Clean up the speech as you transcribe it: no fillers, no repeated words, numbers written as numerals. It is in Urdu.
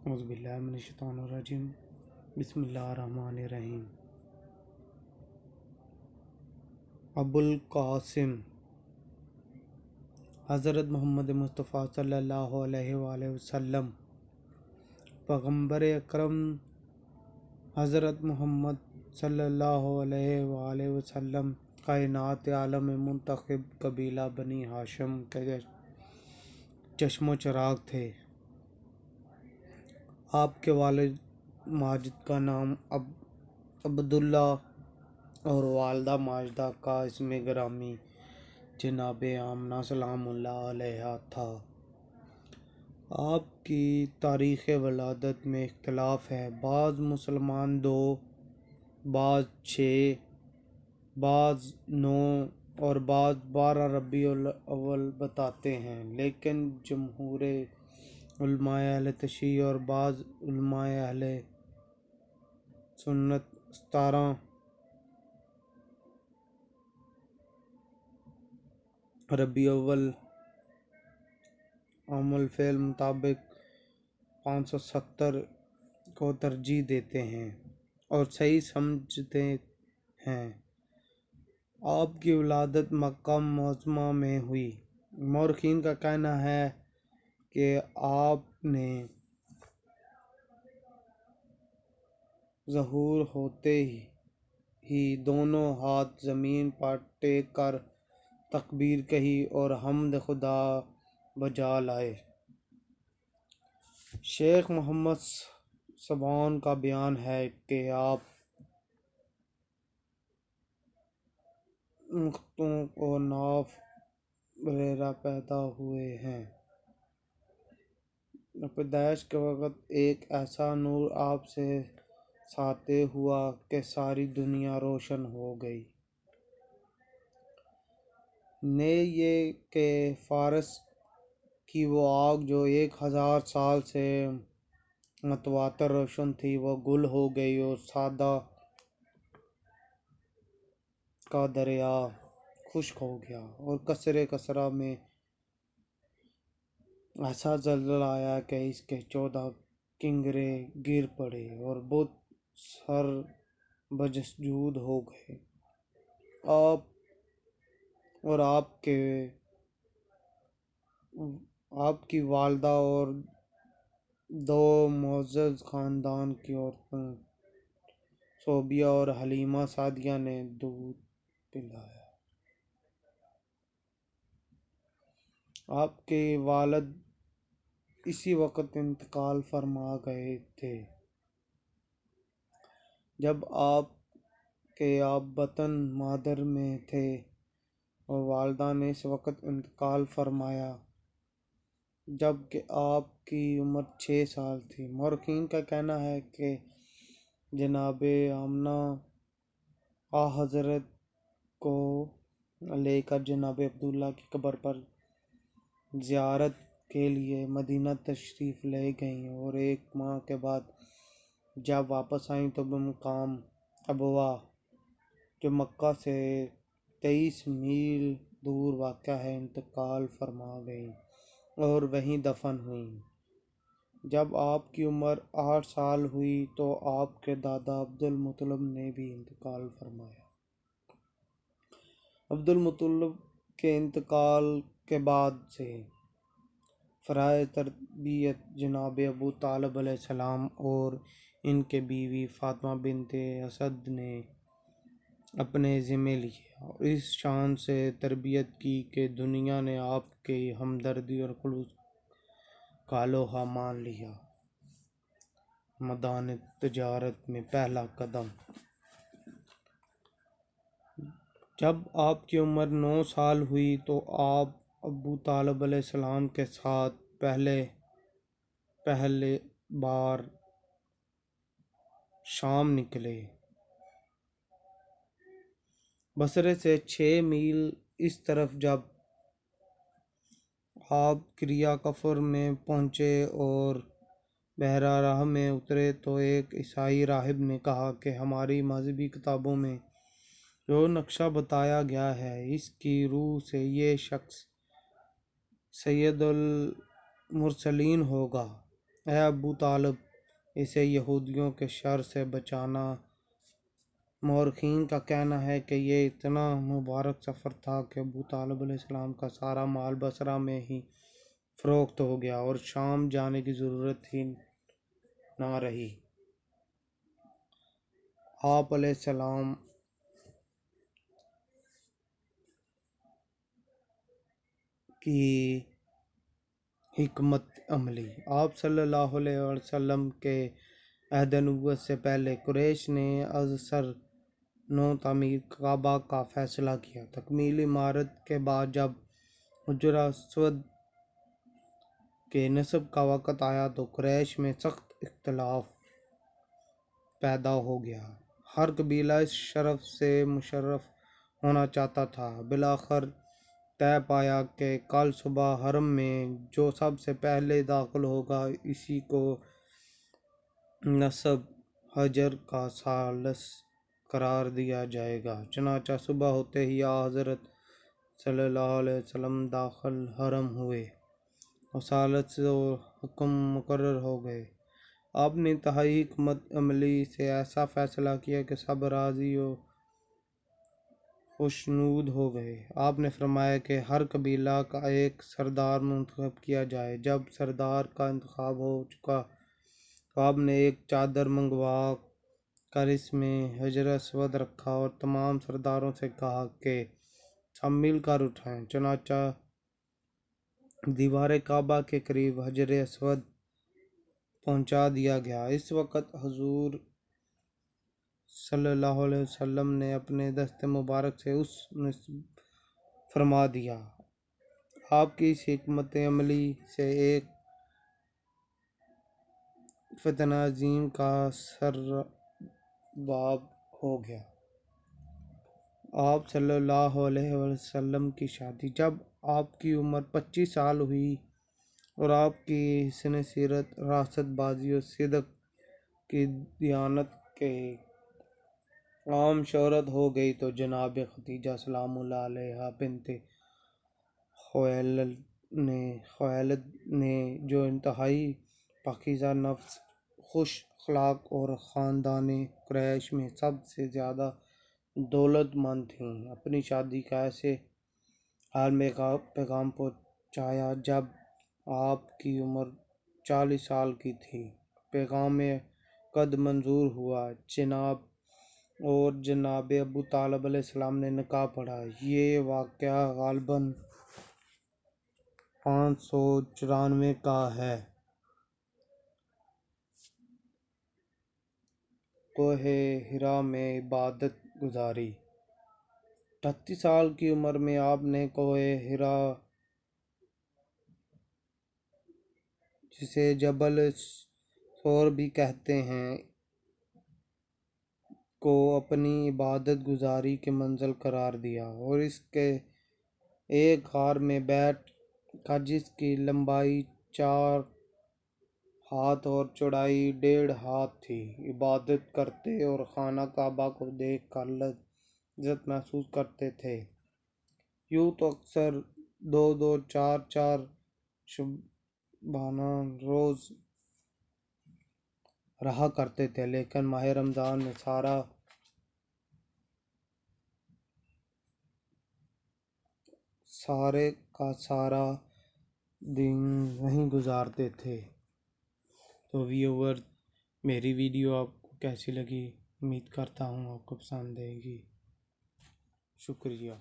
اعوذ باللہ من الشیطان الرجیم بسم اللہ الرحمن الرحیم۔ ابو القاسم حضرت محمد مصطفیٰ صلی اللہ علیہ وآلہ وسلم، پیغمبر اکرم حضرت محمد صلی اللہ علیہ وآلہ وسلم کائنات عالم منتخب قبیلہ بنی ہاشم کے چشم و چراغ تھے۔ آپ کے والد ماجد کا نام عبداللہ اور والدہ ماجدہ کا اسم گرامی جناب آمنہ سلام اللہ علیہا تھا۔ آپ کی تاریخ ولادت میں اختلاف ہے، بعض مسلمان 2، بعض 6، بعض 9 اور بعض 12 ربیع الاول بتاتے ہیں، لیکن جمہور علماء اہل تشیع اور بعض علماء اہل سنت 17 ربیع الاول عام الفیل مطابق 570 کو ترجیح دیتے ہیں اور صحیح سمجھتے ہیں۔ آپ کی ولادت مکہ معظمہ میں ہوئی۔ مورخین کا کہنا ہے کہ آپ نے ظہور ہوتے ہی دونوں ہاتھ زمین پر ٹیک کر تکبیر کہی اور حمد خدا بجا لائے۔ شیخ محمد سبحان کا بیان ہے کہ آپ مختوم و ناف بریرہ پیدا ہوئے ہیں۔ پیدائش کے وقت ایک ایسا نور آپ سے ساطع ہوا کہ ساری دنیا روشن ہو گئی۔ نے یہ کہ فارس کی وہ آگ جو 1000 سال سے متواتر روشن تھی، وہ گل ہو گئی اور سعدہ کا دریا خشک ہو گیا، اور کسرہ میں ایسا زلزلہ آیا کہ اس کے 14 کنگرے گر پڑے اور بت سر بسجود ہو گئے۔ آپ کی والدہ اور 2 معزز خاندان کی عورتوں صوبیہ اور حلیمہ سعدیہ نے دودھ پلایا۔ آپ کے والد اسی وقت انتقال فرما گئے تھے جب آپ بطن مادر میں تھے، اور والدہ نے اس وقت انتقال فرمایا جب کہ آپ کی عمر 6 سال تھی۔ مورخین کا کہنا ہے کہ جناب آمنہ حضرت کو لے کر جناب عبداللہ کی قبر پر زیارت کے لیے مدینہ تشریف لے گئیں، اور 1 ماہ کے بعد جب واپس آئیں تو بمقام ابواء، جو مکہ سے 23 میل دور واقع ہے، انتقال فرما گئیں اور وہیں دفن ہوئیں۔ جب آپ کی عمر 8 سال ہوئی تو آپ کے دادا عبدالمطلب نے بھی انتقال فرمایا۔ عبدالمطلب کے انتقال کے بعد سے فرائض تربیت جناب ابو طالب علیہ السلام اور ان کے بیوی فاطمہ بنت اسد نے اپنے ذمے لیے، اور اس شان سے تربیت کی کہ دنیا نے آپ کی ہمدردی اور خلوص کا لوہا مان لیا۔ میدان تجارت میں پہلا قدم۔ جب آپ کی عمر 9 سال ہوئی تو آپ ابو طالب علیہ السلام کے ساتھ پہلے بار شام نکلے۔ بصرے سے 6 میل اس طرف جب آپ کریا کفر میں پہنچے اور بحیرہ راہ میں اترے تو ایک عیسائی راہب نے کہا کہ ہماری مذہبی کتابوں میں جو نقشہ بتایا گیا ہے، اس کی روح سے یہ شخص سید المرسلین ہوگا۔ اے ابو طالب، اسے یہودیوں کے شر سے بچانا۔ مورخین کا کہنا ہے کہ یہ اتنا مبارک سفر تھا کہ ابو طالب علیہ السلام کا سارا مال بصرہ میں ہی فروخت ہو گیا اور شام جانے کی ضرورت ہی نہ رہی۔ آپ علیہ السلام کی حکمت عملی۔ آپ صلی اللہ علیہ وسلم کے عہد نبوت سے پہلے قریش نے از سر نو تعمیر کعبہ کا فیصلہ کیا۔ تکمیل عمارت کے بعد جب حجر اسود کے نصب کا وقت آیا تو قریش میں سخت اختلاف پیدا ہو گیا۔ ہر قبیلہ اس شرف سے مشرف ہونا چاہتا تھا۔ بالآخر طے پایا کہ کل صبح حرم میں جو سب سے پہلے داخل ہوگا اسی کو نصب حجر کا ثالث قرار دیا جائے گا۔ چنانچہ صبح ہوتے ہی حضرت صلی اللہ علیہ وسلم داخل حرم ہوئے اور ثالث حکم مقرر ہو گئے۔ آپ نے انتہائی حکمت عملی سے ایسا فیصلہ کیا کہ سب راضی و خوشنود ہو گئے۔ آپ نے فرمایا کہ ہر قبیلہ کا ایک سردار منتخب کیا جائے۔ جب سردار کا انتخاب ہو چکا تو آپ نے ایک چادر منگوا کر اس میں حجر اسود رکھا اور تمام سرداروں سے کہا کہ سب مل کر اٹھائیں۔ چنانچہ دیوار کعبہ کے قریب حجر اسود پہنچا دیا گیا۔ اس وقت حضور صلی اللہ علیہ وسلم نے اپنے دست مبارک سے اس نصب فرما دیا۔ آپ کی اس حکمت عملی سے ایک فتنہ عظیم کا سرباب ہو گیا۔ آپ صلی اللہ علیہ وسلم کی شادی۔ جب آپ کی عمر 25 سال ہوئی اور آپ کی حسن سیرت، راست بازی اور صدق کی دیانت کی عام شہرت ہو گئی تو جناب خدیجہ سلام اللہ علیہا بنت خویلد نے جو انتہائی پاکیزہ نفس، خوش اخلاق اور خاندان قریش میں سب سے زیادہ دولت مند تھیں، اپنی شادی کا ایسے حال میں پیغام پہنچایا جب آپ کی عمر 40 سال کی تھی۔ پیغام قد منظور ہوا اور جناب ابو طالب علیہ السلام نے نکاح پڑھا۔ یہ واقعہ غالباً 594 کا ہے۔ کوہ حرا میں عبادت گزاری۔ 38 سال کی عمر میں آپ نے کوہ حرا، جسے جبل ثور بھی کہتے ہیں، کو اپنی عبادت گزاری کی منزل قرار دیا اور اس کے ایک غار میں بیٹھ کر جس کی لمبائی 4 ہاتھ اور چوڑائی 1.5 ہاتھ تھی، عبادت کرتے اور خانہ کعبہ کو دیکھ کر لذت محسوس کرتے تھے۔ یوں تو اکثر 2 4 شبانہ روز رہا کرتے تھے، لیکن ماہ رمضان میں سارے کا سارا دن وہیں گزارتے تھے۔ تو ویور، میری ویڈیو آپ کو کیسی لگی؟ امید کرتا ہوں آپ کو پسند آئے گی۔ شکریہ۔